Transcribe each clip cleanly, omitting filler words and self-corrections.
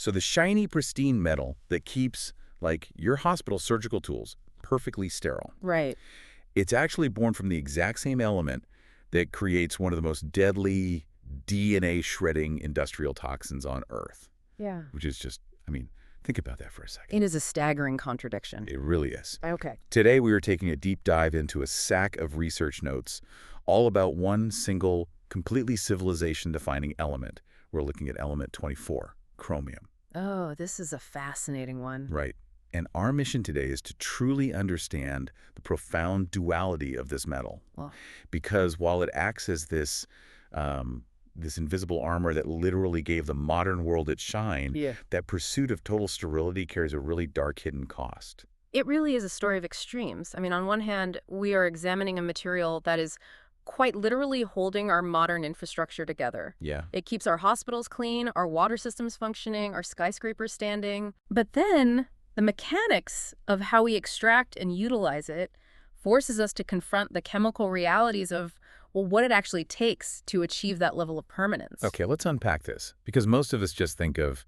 So the shiny, pristine metal that keeps, like, your hospital surgical tools perfectly sterile. Right. It's actually born from the exact same element that creates one of the most deadly DNA-shredding industrial toxins on Earth. Yeah. Which is just, I mean, think about that for a second. It is a staggering contradiction. It really is. Okay. Today, we are taking a deep dive into a sack of research notes all about one single, completely civilization-defining element. We're looking at element 24, chromium. Oh, this is a fascinating one. Right. And our mission today is to truly understand the profound duality of this metal. Well, Because while it acts as this invisible armor that literally gave the modern world its shine, yeah. that pursuit of total sterility carries a really dark hidden cost. It really is a story of extremes. I mean, on one hand, we are examining a material that is quite literally holding our modern infrastructure together. Yeah. It keeps our hospitals clean, our water systems functioning, our skyscrapers standing. But then the mechanics of how we extract and utilize it forces us to confront the chemical realities of, well, what it actually takes to achieve that level of permanence. Okay, let's unpack this. Because most of us just think of,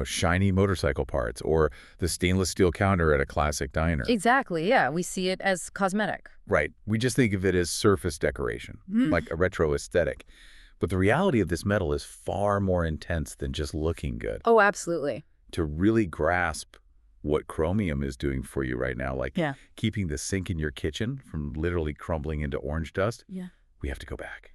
shiny motorcycle parts or the stainless steel counter at a classic diner. Exactly, yeah. We see it as cosmetic. Right. We just think of it as surface decoration, like a retro aesthetic. But the reality of this metal is far more intense than just looking good. Oh, absolutely. To really grasp what chromium is doing for you right now, like keeping the sink in your kitchen from literally crumbling into orange dust, we have to go back.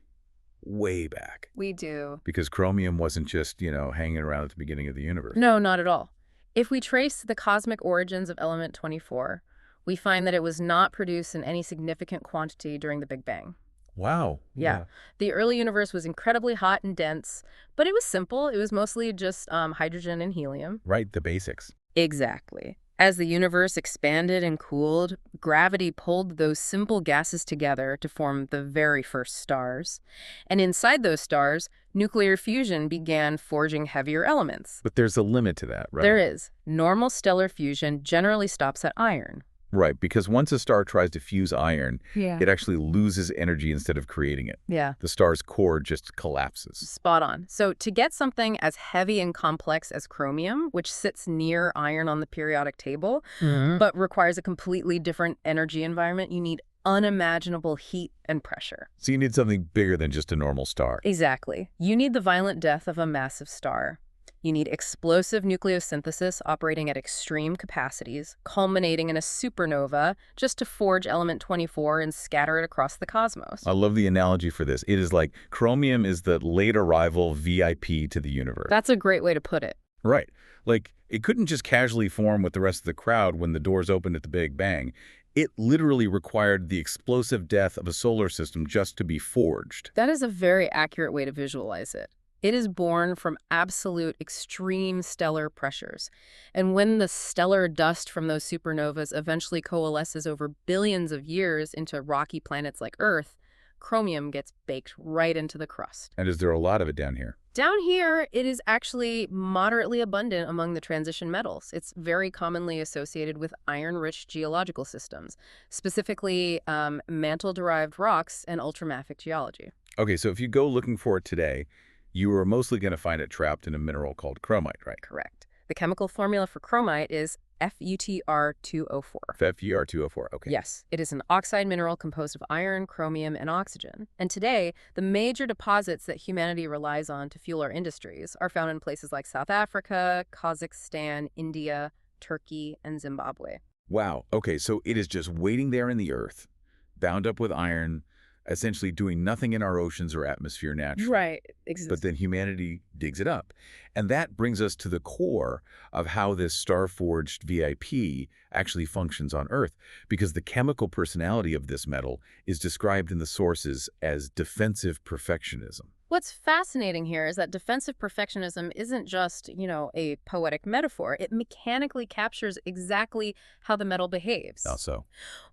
Way back. We do. Because chromium wasn't just, hanging around at the beginning of the universe. No, not at all. If we trace the cosmic origins of element 24, we find that it was not produced in any significant quantity during the Big Bang. Wow. Yeah. The early universe was incredibly hot and dense, but it was simple. It was mostly just hydrogen and helium. Right, the basics. Exactly. As the universe expanded and cooled, gravity pulled those simple gases together to form the very first stars. And inside those stars, nuclear fusion began forging heavier elements. But there's a limit to that, right? There is. Normal stellar fusion generally stops at iron. Right, because once a star tries to fuse iron, Yeah. it actually loses energy instead of creating it. Yeah. The star's core just collapses. Spot on. So to get something as heavy and complex as chromium, which sits near iron on the periodic table, but requires a completely different energy environment, you need unimaginable heat and pressure. So you need something bigger than just a normal star. Exactly. You need the violent death of a massive star. You need explosive nucleosynthesis operating at extreme capacities, culminating in a supernova just to forge element 24 and scatter it across the cosmos. I love the analogy for this. It is like chromium is the late arrival VIP to the universe. That's a great way to put it. Right. Like, it couldn't just casually form with the rest of the crowd when the doors opened at the Big Bang. It literally required the explosive death of a solar system just to be forged. That is a very accurate way to visualize it. It is born from absolute extreme stellar pressures. And when the stellar dust from those supernovas eventually coalesces over billions of years into rocky planets like Earth, chromium gets baked right into the crust. And is there a lot of it down here? Down here, it is actually moderately abundant among the transition metals. It's very commonly associated with iron-rich geological systems, specifically mantle-derived rocks and ultramafic geology. Okay, so if you go looking for it today, you are mostly going to find it trapped in a mineral called chromite, right? Correct. The chemical formula for chromite is FeTr2O4. FeTr2O4, okay. Yes, it is an oxide mineral composed of iron, chromium, and oxygen. And today, the major deposits that humanity relies on to fuel our industries are found in places like South Africa, Kazakhstan, India, Turkey, and Zimbabwe. Wow, okay, so it is just waiting there in the earth, bound up with iron, essentially doing nothing in our oceans or atmosphere naturally. Right. But then humanity digs it up. And that brings us to the core of how this star-forged VIP actually functions on Earth, because the chemical personality of this metal is described in the sources as defensive perfectionism. What's fascinating here is that defensive perfectionism isn't just, a poetic metaphor. It mechanically captures exactly how the metal behaves. How so?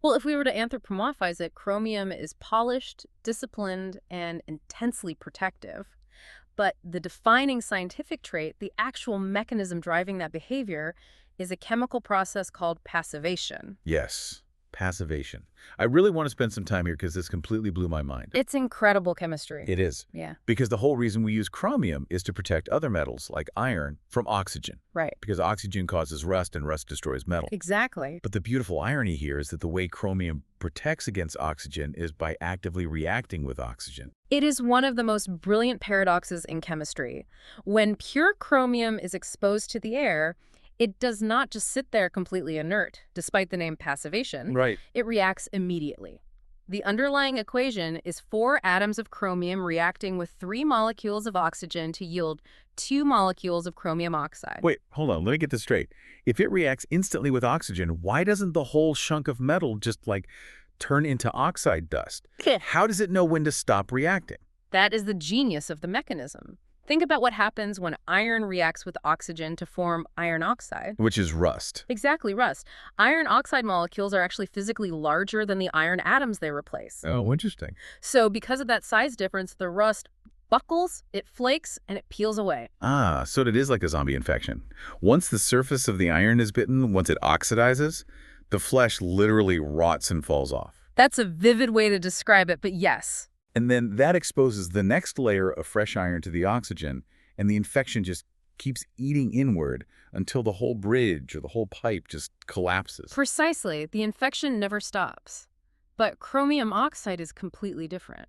Well, if we were to anthropomorphize it, chromium is polished, disciplined, and intensely protective. But the defining scientific trait, the actual mechanism driving that behavior, is a chemical process called passivation. Yes. Passivation. I really want to spend some time here because this completely blew my mind. It's incredible chemistry. It is. Yeah. Because the whole reason we use chromium is to protect other metals, like iron, from oxygen. Right. Because oxygen causes rust and rust destroys metal. Exactly. But the beautiful irony here is that the way chromium protects against oxygen is by actively reacting with oxygen. It is one of the most brilliant paradoxes in chemistry. When pure chromium is exposed to the air, it does not just sit there completely inert, despite the name passivation. Right. It reacts immediately. The underlying equation is 4 atoms of chromium reacting with 3 molecules of oxygen to yield 2 molecules of chromium oxide. Wait, hold on. Let me get this straight. If it reacts instantly with oxygen, why doesn't the whole chunk of metal just, turn into oxide dust? How does it know when to stop reacting? That is the genius of the mechanism. Think about what happens when iron reacts with oxygen to form iron oxide. Which is rust. Exactly, rust. Iron oxide molecules are actually physically larger than the iron atoms they replace. Oh, interesting. So because of that size difference, the rust buckles, it flakes, and it peels away. Ah, so it is like a zombie infection. Once the surface of the iron is bitten, once it oxidizes, the flesh literally rots and falls off. That's a vivid way to describe it, but yes. And then that exposes the next layer of fresh iron to the oxygen, and the infection just keeps eating inward until the whole bridge or the whole pipe just collapses. Precisely. The infection never stops. But chromium oxide is completely different.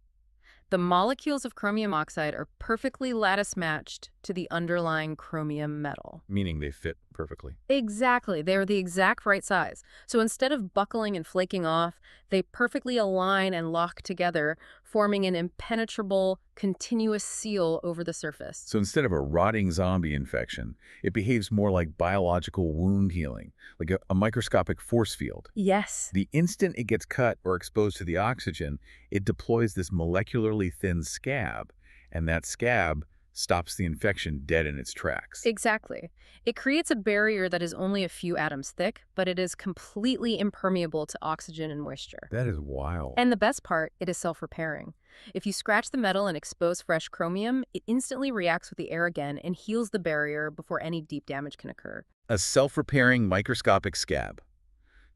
The molecules of chromium oxide are perfectly lattice-matched to the underlying chromium metal. Meaning they fit perfectly. Exactly. They're the exact right size. So instead of buckling and flaking off, they perfectly align and lock together, forming an impenetrable, continuous seal over the surface. So instead of a rotting zombie infection, it behaves more like biological wound healing, like a microscopic force field. Yes. The instant it gets cut or exposed to the oxygen, it deploys this molecularly thin scab, and that scab stops the infection dead in its tracks. Exactly. It creates a barrier that is only a few atoms thick, but it is completely impermeable to oxygen and moisture. That is wild. And the best part, it is self-repairing. If you scratch the metal and expose fresh chromium, it instantly reacts with the air again and heals the barrier before any deep damage can occur. A self-repairing microscopic scab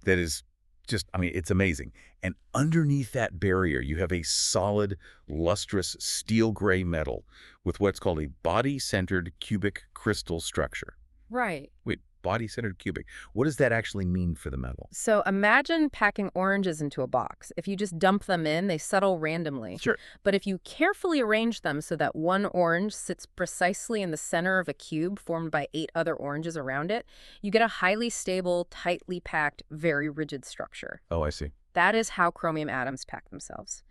that is just, it's amazing. And underneath that barrier, you have a solid, lustrous, steel gray metal with what's called a body-centered cubic crystal structure. Right. Wait, body-centered cubic. What does that actually mean for the metal? So imagine packing oranges into a box. If you just dump them in, they settle randomly. Sure. But if you carefully arrange them so that one orange sits precisely in the center of a cube formed by 8 other oranges around it, you get a highly stable, tightly packed, very rigid structure. Oh, I see. That is how chromium atoms pack themselves.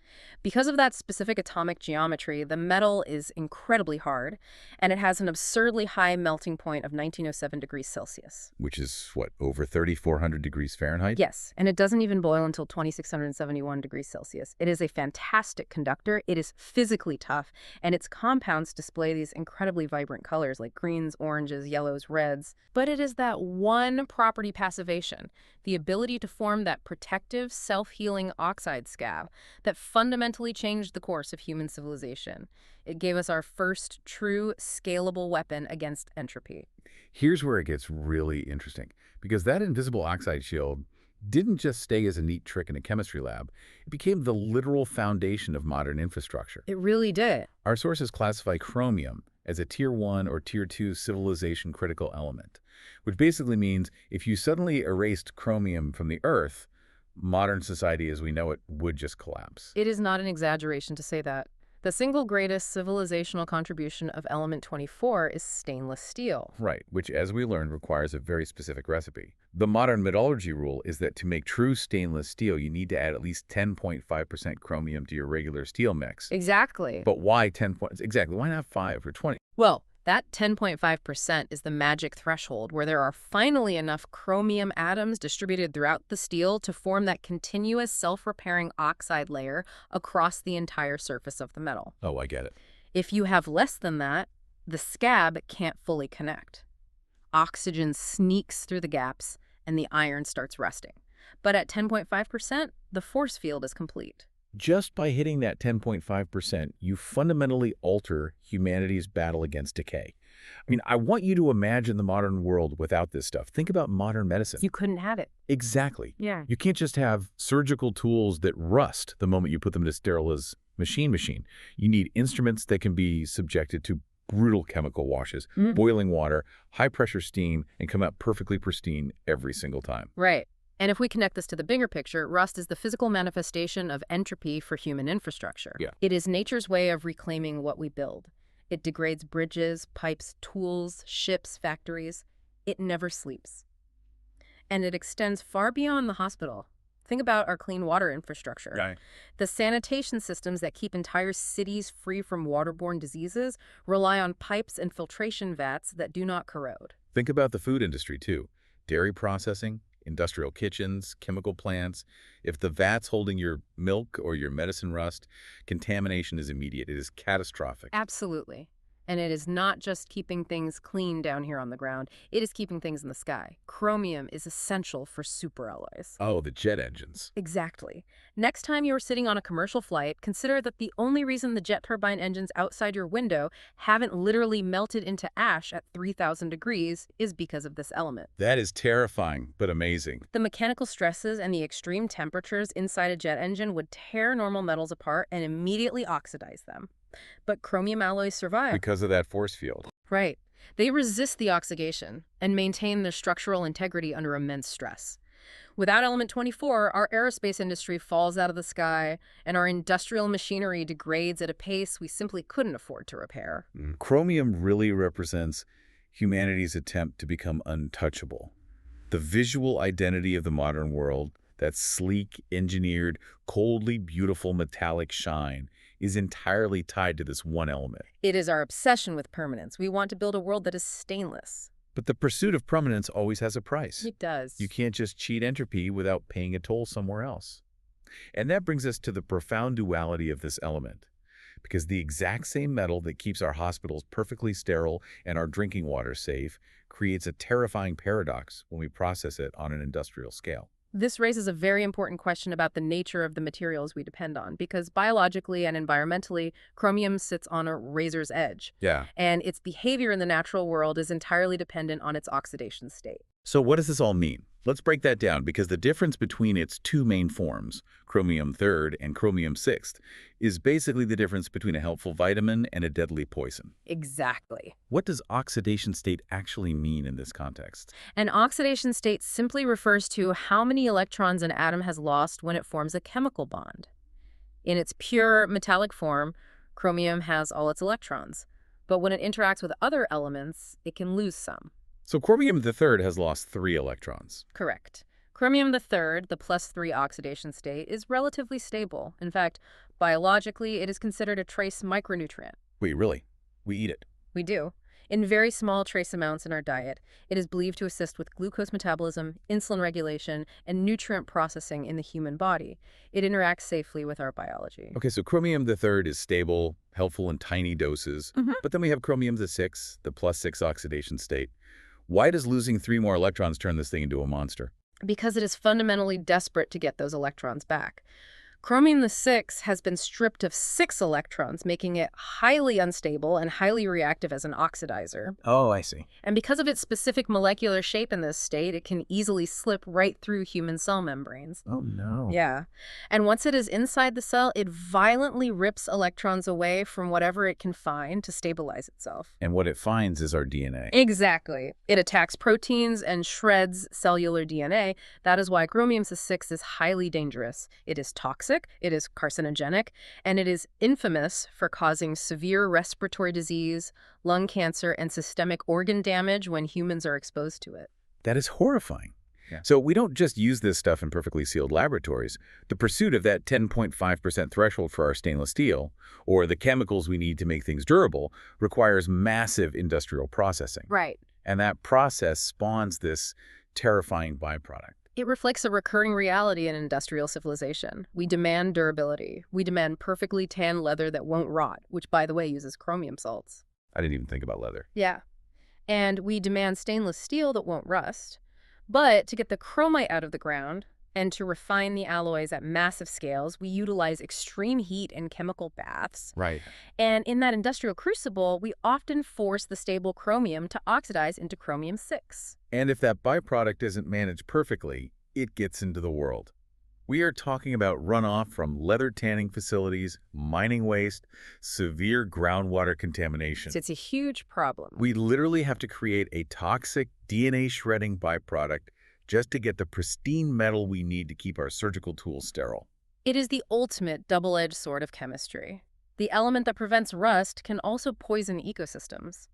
Because of that specific atomic geometry, the metal is incredibly hard, and it has an absurdly high melting point of 1907 degrees Celsius. Which is, what, over 3,400 degrees Fahrenheit? Yes, and it doesn't even boil until 2,671 degrees Celsius. It is a fantastic conductor, it is physically tough, and its compounds display these incredibly vibrant colors like greens, oranges, yellows, reds. But it is that one property, passivation, the ability to form that protective, self-healing oxide scab, that fundamentally changed the course of human civilization. It gave us our first true scalable weapon against entropy. Here's where it gets really interesting, because that invisible oxide shield didn't just stay as a neat trick in a chemistry lab. It became the literal foundation of modern infrastructure. It really did. Our sources classify chromium as a Tier 1 or Tier 2 civilization critical element, which basically means if you suddenly erased chromium from the Earth, modern society as we know it would just collapse. It is not an exaggeration to say that. The single greatest civilizational contribution of element 24 is stainless steel. Right, which as we learned requires a very specific recipe. The modern metallurgy rule is that to make true stainless steel, you need to add at least 10.5% chromium to your regular steel mix. Exactly. But why 10 points? Exactly, why not 5 or 20? Well, that 10.5% is the magic threshold where there are finally enough chromium atoms distributed throughout the steel to form that continuous self-repairing oxide layer across the entire surface of the metal. Oh, I get it. If you have less than that, the scab can't fully connect. Oxygen sneaks through the gaps and the iron starts rusting. But at 10.5%, the force field is complete. Just by hitting that 10.5%, you fundamentally alter humanity's battle against decay. I mean, I want you to imagine the modern world without this stuff. Think about modern medicine. You couldn't have it. Exactly. Yeah. You can't just have surgical tools that rust the moment you put them to sterilize machine. You need instruments that can be subjected to brutal chemical washes, boiling water, high-pressure steam, and come out perfectly pristine every single time. Right. And if we connect this to the bigger picture, rust is the physical manifestation of entropy for human infrastructure. Yeah. It is nature's way of reclaiming what we build. It degrades bridges, pipes, tools, ships, factories. It never sleeps. And it extends far beyond the hospital. Think about our clean water infrastructure. Right. The sanitation systems that keep entire cities free from waterborne diseases rely on pipes and filtration vats that do not corrode. Think about the food industry, too. Dairy processing, industrial kitchens, chemical plants. If the vat's holding your milk or your medicine rust, contamination is immediate. It is catastrophic. Absolutely. And it is not just keeping things clean down here on the ground. It is keeping things in the sky. Chromium is essential for superalloys. Oh, the jet engines. Exactly. Next time you're sitting on a commercial flight, consider that the only reason the jet turbine engines outside your window haven't literally melted into ash at 3,000 degrees is because of this element. That is terrifying, but amazing. The mechanical stresses and the extreme temperatures inside a jet engine would tear normal metals apart and immediately oxidize them. But chromium alloys survive. Because of that force field. Right. They resist the oxidation and maintain their structural integrity under immense stress. Without element 24, our aerospace industry falls out of the sky, and our industrial machinery degrades at a pace we simply couldn't afford to repair. Chromium really represents humanity's attempt to become untouchable. The visual identity of the modern world, that sleek, engineered, coldly beautiful metallic shine, is entirely tied to this one element. It is our obsession with permanence. We want to build a world that is stainless. But the pursuit of permanence always has a price. It does. You can't just cheat entropy without paying a toll somewhere else. And that brings us to the profound duality of this element. Because the exact same metal that keeps our hospitals perfectly sterile and our drinking water safe creates a terrifying paradox when we process it on an industrial scale. This raises a very important question about the nature of the materials we depend on, because biologically and environmentally, chromium sits on a razor's edge. Yeah. And its behavior in the natural world is entirely dependent on its oxidation state. So what does this all mean? Let's break that down, because the difference between its two main forms, chromium 3 and chromium 6, is basically the difference between a helpful vitamin and a deadly poison. Exactly. What does oxidation state actually mean in this context? An oxidation state simply refers to how many electrons an atom has lost when it forms a chemical bond. In its pure metallic form, chromium has all its electrons. But when it interacts with other elements, it can lose some. So chromium 3 has lost 3 electrons. Correct. Chromium 3, the +3 oxidation state, is relatively stable. In fact, biologically, it is considered a trace micronutrient. Wait, really? We eat it? We do. In very small trace amounts in our diet, it is believed to assist with glucose metabolism, insulin regulation, and nutrient processing in the human body. It interacts safely with our biology. Okay, so chromium 3 is stable, helpful in tiny doses. But then we have chromium 6, the +6 oxidation state. Why does losing 3 more electrons turn this thing into a monster? Because it is fundamentally desperate to get those electrons back. Chromium 6 has been stripped of 6 electrons, making it highly unstable and highly reactive as an oxidizer. Oh, I see. And because of its specific molecular shape in this state, it can easily slip right through human cell membranes. Oh, no. Yeah. And once it is inside the cell, it violently rips electrons away from whatever it can find to stabilize itself. And what it finds is our DNA. Exactly. It attacks proteins and shreds cellular DNA. That is why chromium 6 is highly dangerous. It is toxic, it is carcinogenic, and it is infamous for causing severe respiratory disease, lung cancer, and systemic organ damage when humans are exposed to it. That is horrifying. Yeah. So we don't just use this stuff in perfectly sealed laboratories. The pursuit of that 10.5% threshold for our stainless steel, or the chemicals we need to make things durable, requires massive industrial processing. Right. And that process spawns this terrifying byproduct. It reflects a recurring reality in industrial civilization. We demand durability. We demand perfectly tan leather that won't rot, which, by the way, uses chromium salts. I didn't even think about leather. Yeah. And we demand stainless steel that won't rust. But to get the chromite out of the ground, And to refine the alloys at massive scales, we utilize extreme heat and chemical baths. Right. And in that industrial crucible, we often force the stable chromium to oxidize into chromium-6. And if that byproduct isn't managed perfectly, it gets into the world. We are talking about runoff from leather tanning facilities, mining waste, severe groundwater contamination. So it's a huge problem. We literally have to create a toxic DNA-shredding byproduct just to get the pristine metal we need to keep our surgical tools sterile. It is the ultimate double-edged sword of chemistry. The element that prevents rust can also poison ecosystems.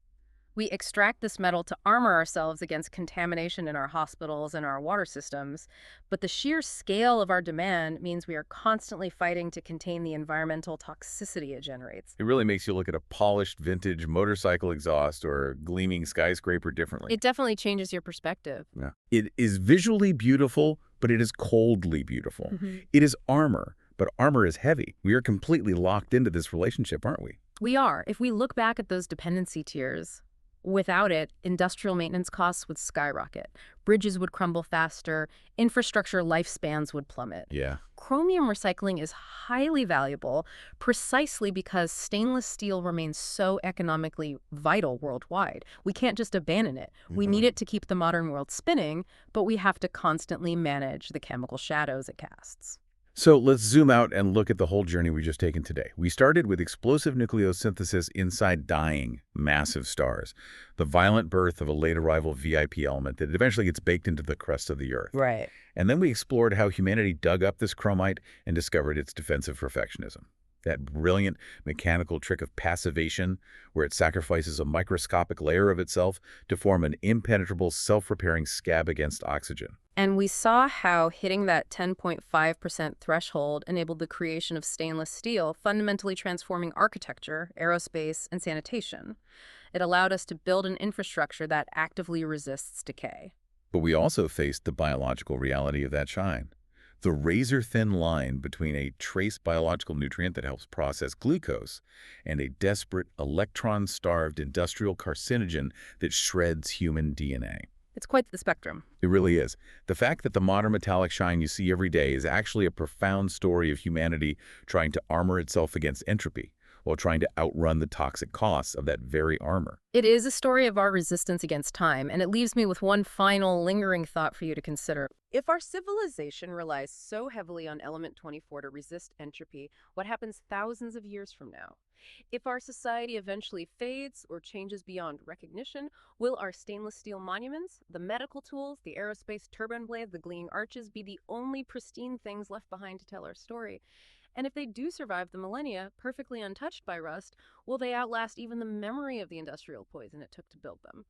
We extract this metal to armor ourselves against contamination in our hospitals and our water systems, but the sheer scale of our demand means we are constantly fighting to contain the environmental toxicity it generates. It really makes you look at a polished vintage motorcycle exhaust or a gleaming skyscraper differently. It definitely changes your perspective. Yeah. It is visually beautiful, but it is coldly beautiful. It is armor, but armor is heavy. We are completely locked into this relationship, aren't we? We are. If we look back at those dependency tiers, without it, industrial maintenance costs would skyrocket. Bridges would crumble faster. Infrastructure lifespans would plummet. Yeah. Chromium recycling is highly valuable precisely because stainless steel remains so economically vital worldwide. We can't just abandon it. We need it to keep the modern world spinning, but we have to constantly manage the chemical shadows it casts. So let's zoom out and look at the whole journey we've just taken today. We started with explosive nucleosynthesis inside dying, massive stars, the violent birth of a late arrival VIP element that eventually gets baked into the crust of the Earth. Right. And then we explored how humanity dug up this chromite and discovered its defensive perfectionism. That brilliant mechanical trick of passivation, where it sacrifices a microscopic layer of itself to form an impenetrable, self-repairing scab against oxygen. And we saw how hitting that 10.5% threshold enabled the creation of stainless steel, fundamentally transforming architecture, aerospace, and sanitation. It allowed us to build an infrastructure that actively resists decay. But we also faced the biological reality of that shine. The razor-thin line between a trace biological nutrient that helps process glucose and a desperate, electron-starved industrial carcinogen that shreds human DNA. It's quite the spectrum. It really is. The fact that the modern metallic shine you see every day is actually a profound story of humanity trying to armor itself against entropy, while trying to outrun the toxic costs of that very armor. It is a story of our resistance against time, and it leaves me with one final lingering thought for you to consider. If our civilization relies so heavily on element 24 to resist entropy, what happens thousands of years from now? If our society eventually fades or changes beyond recognition, will our stainless steel monuments, the medical tools, the aerospace turbine blades, the gleaming arches be the only pristine things left behind to tell our story? And if they do survive the millennia, perfectly untouched by rust, will they outlast even the memory of the industrial poison it took to build them?